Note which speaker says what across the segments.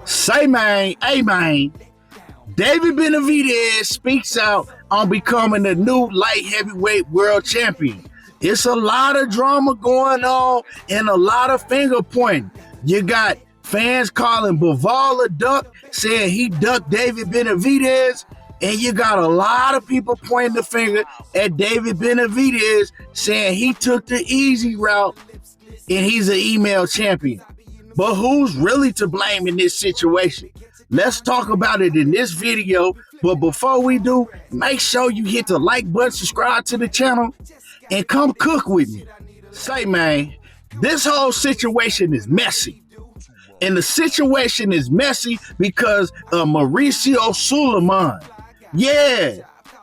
Speaker 1: Say, man, hey, man. David Benavidez speaks out on becoming the new light heavyweight world champion. It's a lot of drama going on and a lot of finger pointing. You got fans calling Bivol a duck, saying he ducked David Benavidez, and you got a lot of people pointing the finger at David Benavidez, saying he took the easy route and he's an email champion. But who's really to blame in this situation? Let's talk about it in this video. But before we do, make sure you hit the like button, subscribe to the channel, and come cook with me. Say, man, this whole situation is messy. And the situation is messy because of Mauricio Suleiman. Yeah,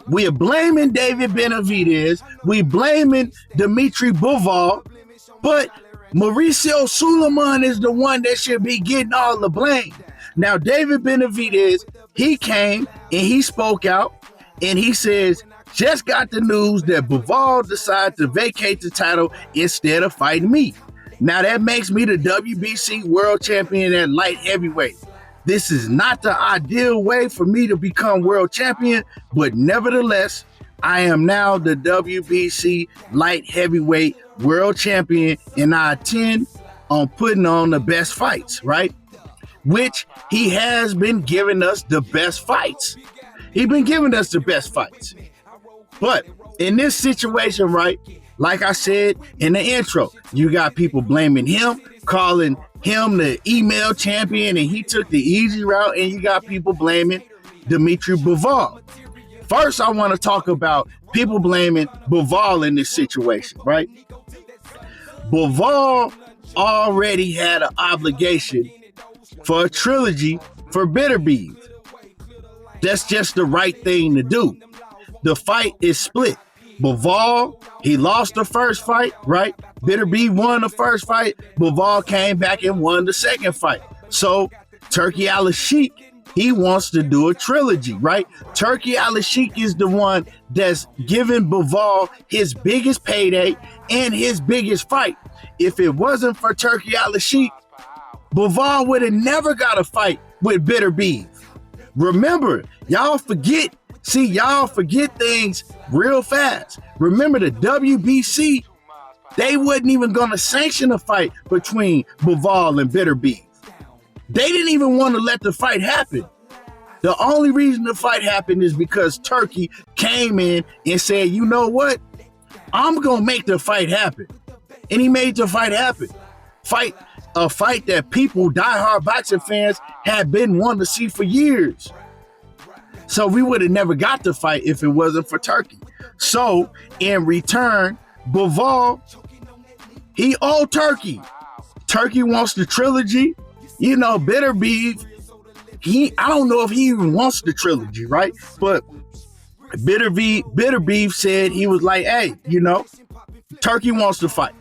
Speaker 1: we're blaming David Benavidez. We're blaming Dimitri Bivol. But Mauricio Suleiman is the one that should be getting all the blame. Now, David Benavidez, he came and he spoke out and he says, just got the news that Bivol decided to vacate the title instead of fighting me. Now, that makes me the WBC world champion at light heavyweight. This is not the ideal way for me to become world champion, but nevertheless, I am now the WBC light heavyweight world champion, and I intend on putting on the best fights, right? Which he has been giving us the best fights. He's been giving us the best fights. But in this situation, right, like I said in the intro, you got people blaming him, calling him the email champion, and he took the easy route, and you got people blaming Dimitri Bivol. First, I want to talk about people blaming Bivol in this situation, right? Bivol already had an obligation for a trilogy for Benavidez. That's just the right thing to do. The fight is split. Bivol, he lost the first fight, right? Benavidez won the first fight. Bivol came back and won the second fight. So Turki Al-Sheikh, he wants to do a trilogy, right? Turki Al-Sheikh is the one that's giving Bivol his biggest payday and his biggest fight. If it wasn't for Turki Al-Sheikh, Bivol would have never got a fight with Benavidez. Remember, y'all forget things real fast. Remember, the WBC, they wasn't even going to sanction a fight between Bivol and Benavidez. They didn't even want to let the fight happen. The only reason the fight happened is because Turki came in and said, you know what? I'm going to make the fight happen. And he made the fight happen. A fight that people, diehard boxing fans, had been wanting to see for years. So we would have never got the fight if it wasn't for Turki. So in return, Bivol, he owed Turki. Turki wants the trilogy. You know, Benavidez, I don't know if he even wants the trilogy, right? But Benavidez said, he was like, hey, you know, Turki wants to fight,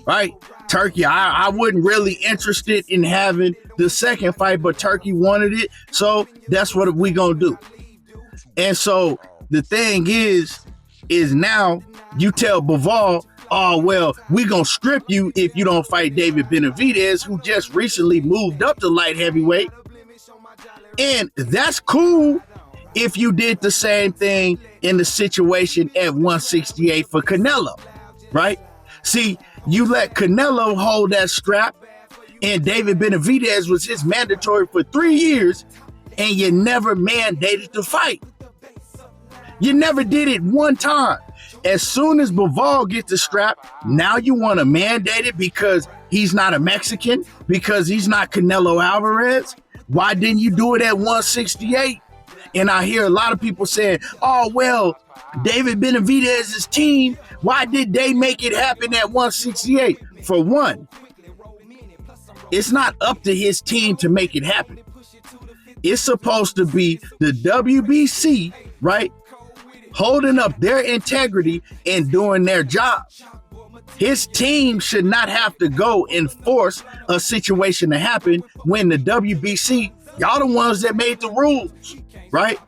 Speaker 1: right? Turki, I wasn't really interested in having the second fight, but Turki wanted it, so that's what we gonna do. And so the thing is now you tell Bivol, oh, well, we gonna strip you if you don't fight David Benavidez, who just recently moved up to light heavyweight. And that's cool if you did the same thing in the situation at 168 for Canelo, right? See, you let Canelo hold that strap, and David Benavidez was his mandatory for 3 years, and you never mandated the fight. You never did it one time. As soon as Bivol gets the strap, now you want to mandate it because he's not a Mexican, because he's not Canelo Alvarez. Why didn't you do it at 168? And I hear a lot of people saying, oh, well, David Benavidez's team, why did they make it happen at 168? For one, it's not up to his team to make it happen. It's supposed to be the WBC, right, holding up their integrity and doing their job. His team should not have to go and force a situation to happen when the WBC, y'all the ones that made the rules, right?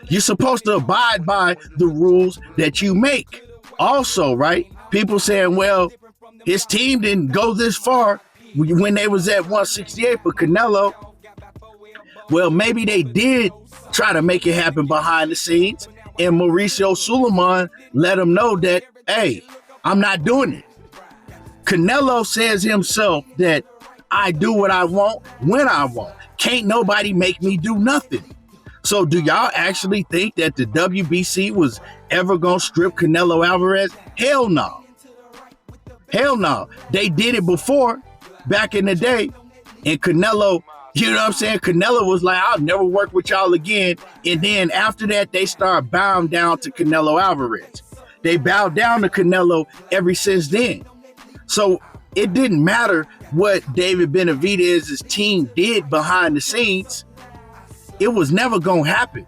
Speaker 1: You're supposed to abide by the rules that you make. Also, right, people saying, well, his team didn't go this far when they was at 168 for Canelo. Well, maybe they did try to make it happen behind the scenes, and Mauricio Suleiman let him know that, hey, I'm not doing it. Canelo says himself that I do what I want when I want. Can't nobody make me do nothing. So do y'all actually think that the WBC was ever going to strip Canelo Alvarez? Hell no. Hell no. They did it before, back in the day, and Canelo, you know what I'm saying? Canelo was like, I'll never work with y'all again. And then after that, they start bowing down to Canelo Alvarez. They bowed down to Canelo ever since then. So it didn't matter what David Benavidez's team did behind the scenes. It was never going to happen.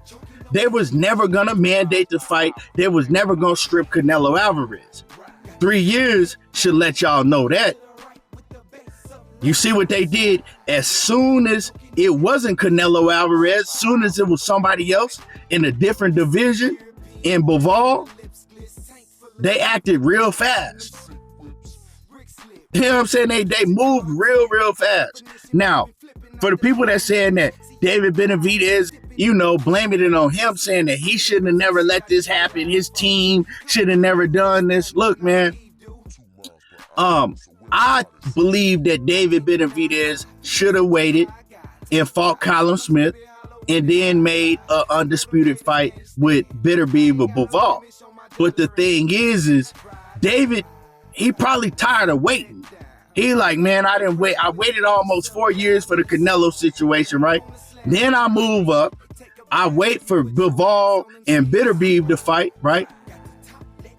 Speaker 1: They was never going to mandate the fight. They was never going to strip Canelo Alvarez. 3 years should let y'all know that. You see what they did? As soon as it wasn't Canelo Alvarez, as soon as it was somebody else in a different division in Bivol, they acted real fast. You know what I'm saying? They moved real fast. Now, for the people that saying that David Benavidez, blaming it on him, saying that he shouldn't have never let this happen, his team should have never done this. Look, man, I believe that David Benavidez should have waited and fought Callum Smith and then made an undisputed fight with Beterbiev with Bivol. But the thing is David, he probably tired of waiting. He like, man, I didn't wait. I waited almost 4 years for the Canelo situation, right? Then I move up. I wait for Bivol and Beterbiev to fight, right?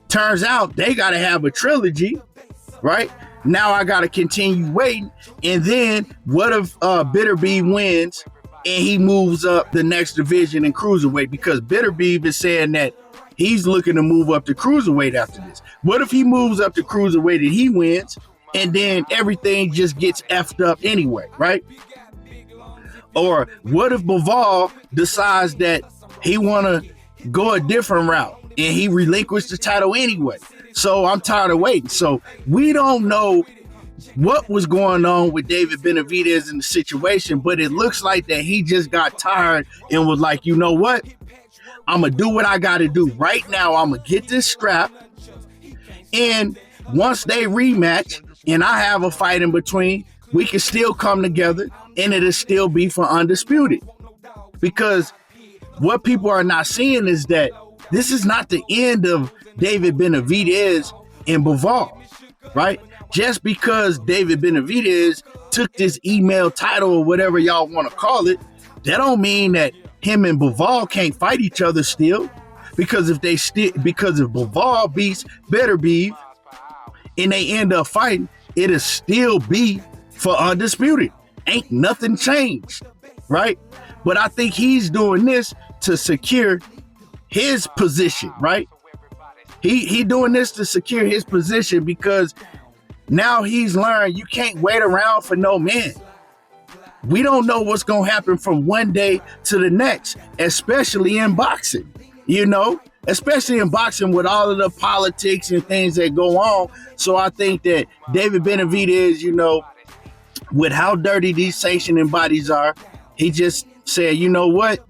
Speaker 1: Turns out they got to have a trilogy, right? Now I got to continue waiting. And then what if Beterbiev wins and he moves up the next division in cruiserweight? Because Beterbiev is saying that he's looking to move up to cruiserweight after this. What if he moves up to cruiserweight and he wins, and then everything just gets effed up anyway, right? Or what if Bivol decides that he want to go a different route and he relinquished the title anyway? So I'm tired of waiting. So we don't know what was going on with David Benavidez in the situation, but it looks like that he just got tired and was like, you know what? I'm going to do what I got to do. Right now, I'm going to get this strap. And once they rematch and I have a fight in between, we can still come together and it'll still be for undisputed. Because what people are not seeing is that this is not the end of David Benavidez and Bivol, right? Just because David Benavidez took this email title or whatever y'all want to call it, that don't mean that him and Bivol can't fight each other still. Because if Bivol beats Beterbiev and they end up fighting, it'll still be for undisputed. Ain't nothing changed, right? But I think he's doing this to secure his position, right? He doing this to secure his position because now he's learned you can't wait around for no man. We don't know what's going to happen from one day to the next, especially in boxing, especially in boxing with all of the politics and things that go on. So I think that David Benavidez, with how dirty these sanctioning bodies are, he just said, you know what?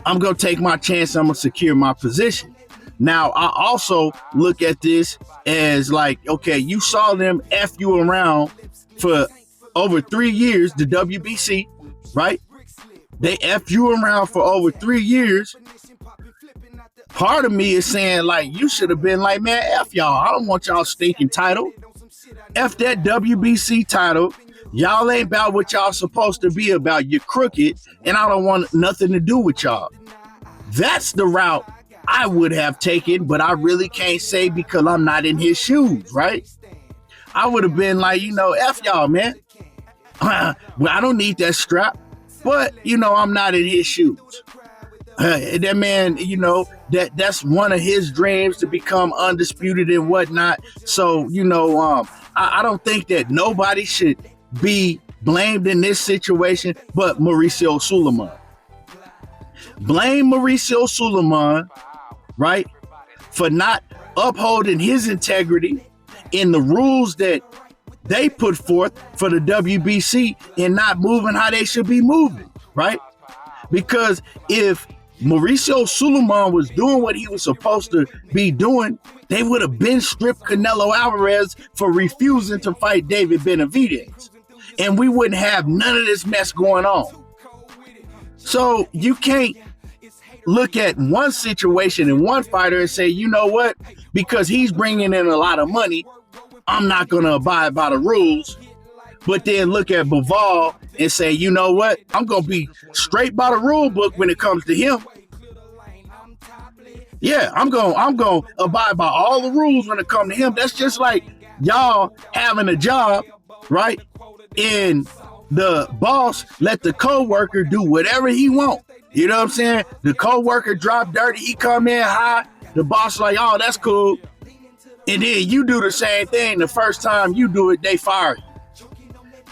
Speaker 1: I'm going to take my chance. I'm going to secure my position. Now, I also look at this as like, okay, you saw them F you around for over 3 years, the WBC, right? They F you around for over 3 years. Part of me is saying, like, you should have been like, man, F y'all. I don't want y'all stinking title. F that WBC title. Y'all ain't about what y'all supposed to be about. You're crooked, and I don't want nothing to do with y'all. That's the route I would have taken, but I really can't say because I'm not in his shoes, right? I would have been like, F y'all, man. Well, I don't need that strap, but, I'm not in his shoes. That man, that's one of his dreams to become undisputed and whatnot. So, I don't think that nobody should be blamed in this situation but Mauricio Suleiman. Blame Mauricio Suleiman, right, for not upholding his integrity in the rules that they put forth for the WBC and not moving how they should be moving, right? Because if Mauricio Suleiman was doing what he was supposed to be doing, they would have been stripped Canelo Alvarez for refusing to fight David Benavidez. And we wouldn't have none of this mess going on. So you can't look at one situation and one fighter and say, you know what, because he's bringing in a lot of money, I'm not going to abide by the rules. But then look at Bivol and say, you know what, I'm going to be straight by the rule book when it comes to him. Yeah, I'm going to abide by all the rules when it comes to him. That's just like y'all having a job, right? And the boss let the co-worker do whatever he wants. You know what I'm saying? The co-worker drop dirty, he come in high, the boss like, oh, that's cool. And then you do the same thing. The first time you do it, they fire you.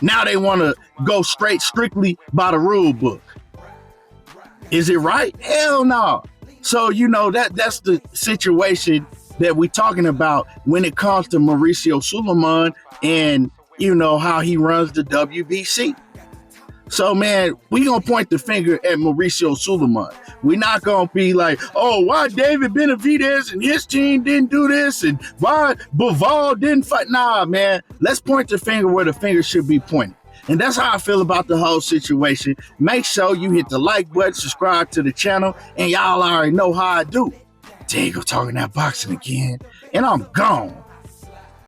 Speaker 1: Now they want to go strictly by the rule book. Is it right? Hell no. So, you know, that's the situation that we're talking about when it comes to Mauricio Suleiman and, you know, how he runs the WBC. So, man, we going to point the finger at Mauricio Suleiman. We're not going to be like, oh, why David Benavidez and his team didn't do this and why Bivol didn't fight. Nah, man, let's point the finger where the finger should be pointed. And that's how I feel about the whole situation. Make sure you hit the like button, subscribe to the channel, and y'all already know how I do. Diego talking that boxing again, and I'm gone.